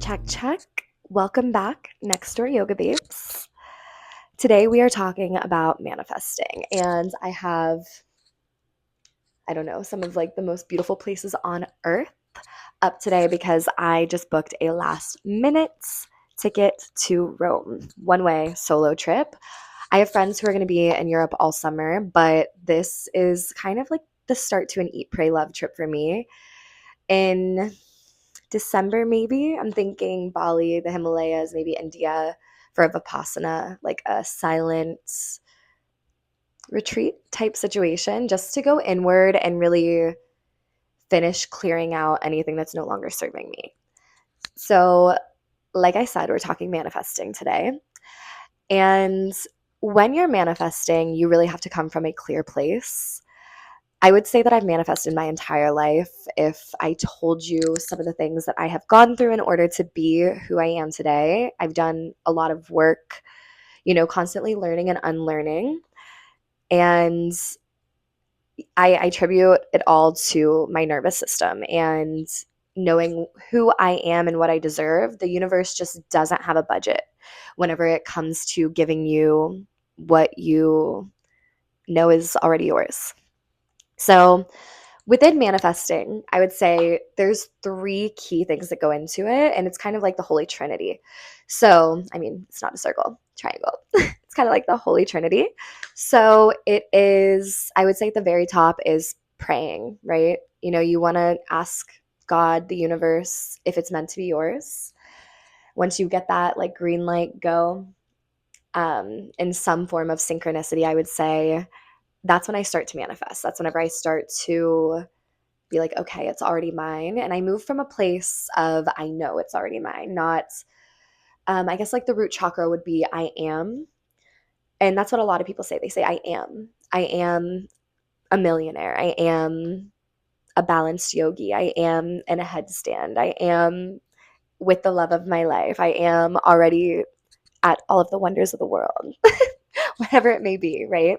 Check, check. Welcome back, Next Door Yoga Babes. Today we are talking about manifesting, and I have, I don't know, some of the most beautiful places on earth up today because I just booked a last minute ticket to Rome, one way solo trip. I have friends who are going to be in Europe all summer, but this is kind of like the start to an eat, pray, love trip for me. In December, maybe. I'm thinking Bali, the Himalayas, maybe India for a Vipassana, like a silent retreat type situation, just to go inward and really finish clearing out anything that's no longer serving me. So, like I said, we're talking manifesting today. And when you're manifesting, you really have to come from a clear place. I would say that I've manifested my entire life. If I told you some of the things that I have gone through in order to be who I am today, I've done a lot of work, constantly learning and unlearning. And I attribute it all to my nervous system and knowing who I am and what I deserve. The universe just doesn't have a budget whenever it comes to giving you what you know is already yours. So, within manifesting, I would say there's three key things that go into it, and it's kind of like the Holy Trinity. So, I mean, it's not a circle, triangle. It's kind of like the Holy Trinity. So, it is, I would say at the very top is praying, right? You want to ask God, the universe, if it's meant to be yours. Once you get that green light, go in some form of synchronicity, I would say that's when I start to manifest. That's whenever I start to be like, okay, it's already mine. And I move from a place of I know it's already mine, not, I guess the root chakra would be I am. And that's what a lot of people say. They say, I am. I am a millionaire. I am a balanced yogi. I am in a headstand. I am with the love of my life. I am already at all of the wonders of the world, whatever it may be, right?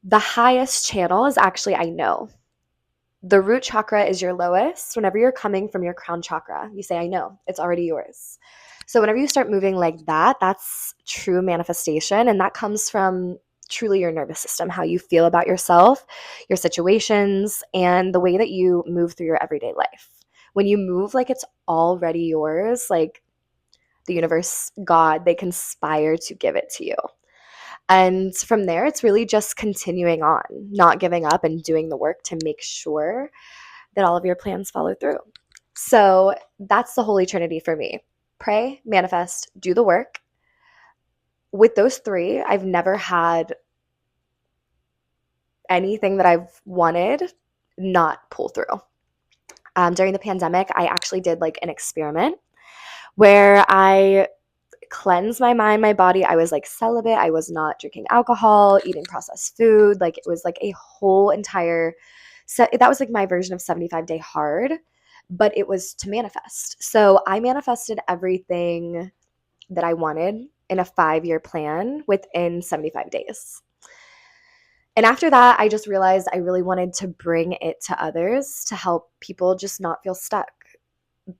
The highest channel is actually I know. The root chakra is your lowest. Whenever you're coming from your crown chakra, you say, I know, it's already yours. So whenever you start moving like that, that's true manifestation. And that comes from truly your nervous system, how you feel about yourself, your situations, and the way that you move through your everyday life. When you move like it's already yours, like the universe, God, they conspire to give it to you. And from there, it's really just continuing on, not giving up and doing the work to make sure that all of your plans follow through. So that's the Holy Trinity for me. Pray, manifest, do the work. With those three, I've never had anything that I've wanted not pull through. During the pandemic, I actually did an experiment where I cleanse my mind, my body. I was celibate. I was not drinking alcohol, eating processed food. It was a whole entire set. That was my version of 75-day hard, but it was to manifest. So I manifested everything that I wanted in a 5-year plan within 75 days. And after that, I just realized I really wanted to bring it to others to help people just not feel stuck.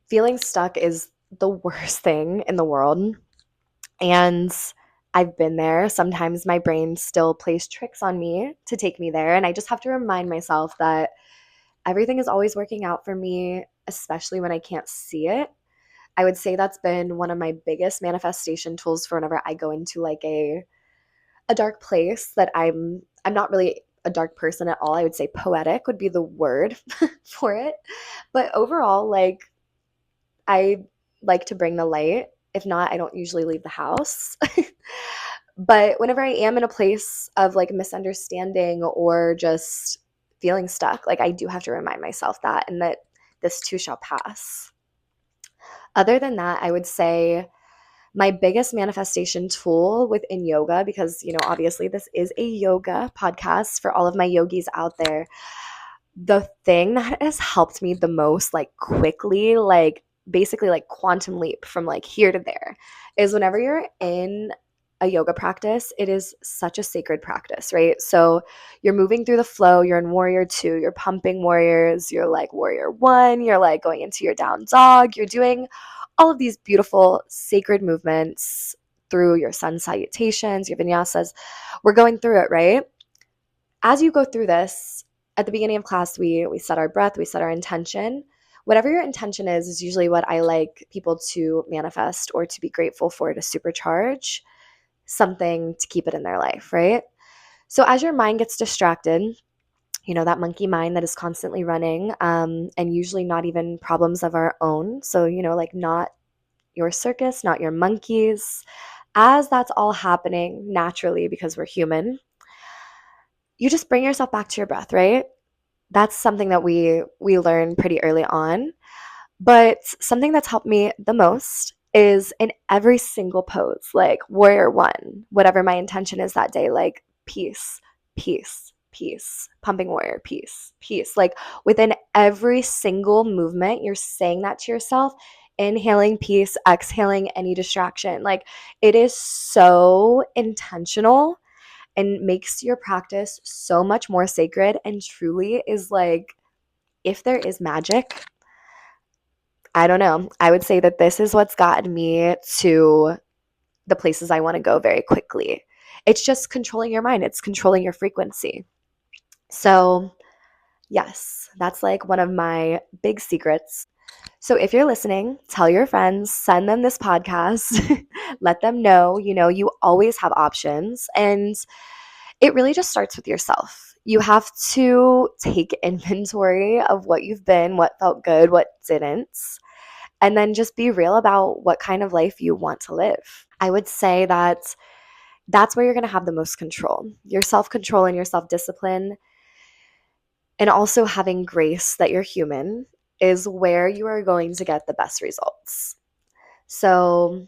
Feeling stuck is the worst thing in the world. And I've been there. Sometimes my brain still plays tricks on me to take me there. And I just have to remind myself that everything is always working out for me, especially when I can't see it. I would say that's been one of my biggest manifestation tools for whenever I go into a dark place that I'm not really a dark person at all. I would say poetic would be the word for it. But overall, I like to bring the light. If not, I don't usually leave the house. But whenever I am in a place of misunderstanding or just feeling stuck, I do have to remind myself that and that this too shall pass. Other than that, I would say my biggest manifestation tool within yoga, because, obviously this is a yoga podcast for all of my yogis out there. The thing that has helped me the most, quickly, basically quantum leap from here to there, is whenever you're in a yoga practice, it is such a sacred practice, right? So you're moving through the flow, you're in warrior two, you're pumping warriors, you're like warrior one, you're like going into your down dog, you're doing all of these beautiful sacred movements through your sun salutations, your vinyasas. We're going through it, right? As you go through this, at the beginning of class, we set our breath, we set our intention. Whatever your intention is usually what I like people to manifest or to be grateful for to supercharge something to keep it in their life, right? So as your mind gets distracted, that monkey mind that is constantly running, and usually not even problems of our own. So, like not your circus, not your monkeys. As that's all happening naturally because we're human, you just bring yourself back to your breath, right? That's something that we learn pretty early on. But something that's helped me the most is in every single pose, like warrior one, whatever my intention is that day, like peace, peace, peace, pumping warrior, peace, peace. Like within every single movement, you're saying that to yourself, inhaling peace, exhaling any distraction. Like it is so intentional and makes your practice so much more sacred and truly is like, if there is magic, I don't know. I would say that this is what's gotten me to the places I want to go very quickly. It's just controlling your mind, it's controlling your frequency. So, yes, that's like one of my big secrets. So, if you're listening, tell your friends, send them this podcast, let them know, you always have options. And it really just starts with yourself. You have to take inventory of what you've been, what felt good, what didn't, and then just be real about what kind of life you want to live. I would say that that's where you're going to have the most control. Your self control and your self discipline, and also having grace that you're human, is where you are going to get the best results. So,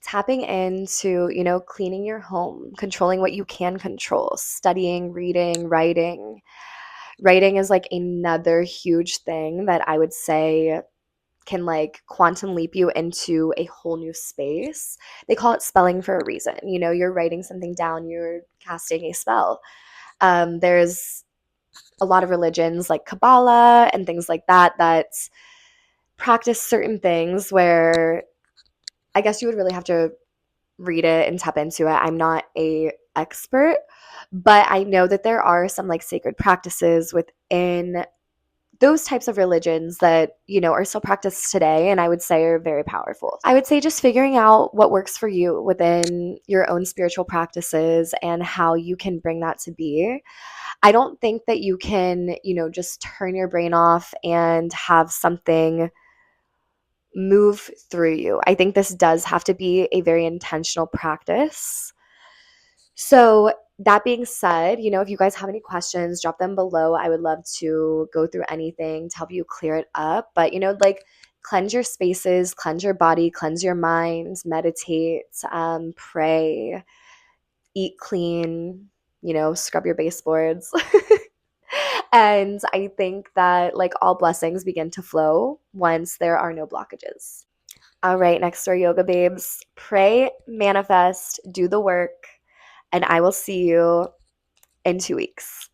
tapping into, cleaning your home, controlling what you can control, studying, reading, writing. Writing is like another huge thing that I would say can like quantum leap you into a whole new space. They call it spelling for a reason. You're writing something down, you're casting a spell. There's a lot of religions like Kabbalah and things like that practice certain things where I guess you would really have to read it and tap into it. I'm not a expert, but I know that there are some like sacred practices within those types of religions that, are still practiced today and I would say are very powerful. I would say just figuring out what works for you within your own spiritual practices and how you can bring that to be. I don't think that you can, just turn your brain off and have something move through you. I think this does have to be a very intentional practice. So, that being said, if you guys have any questions, drop them below. I would love to go through anything to help you clear it up. But, like cleanse your spaces, cleanse your body, cleanse your mind, meditate, pray, eat clean, scrub your baseboards. And I think that like all blessings begin to flow once there are no blockages. All right, next door yoga babes, pray, manifest, do the work, and I will see you in 2 weeks.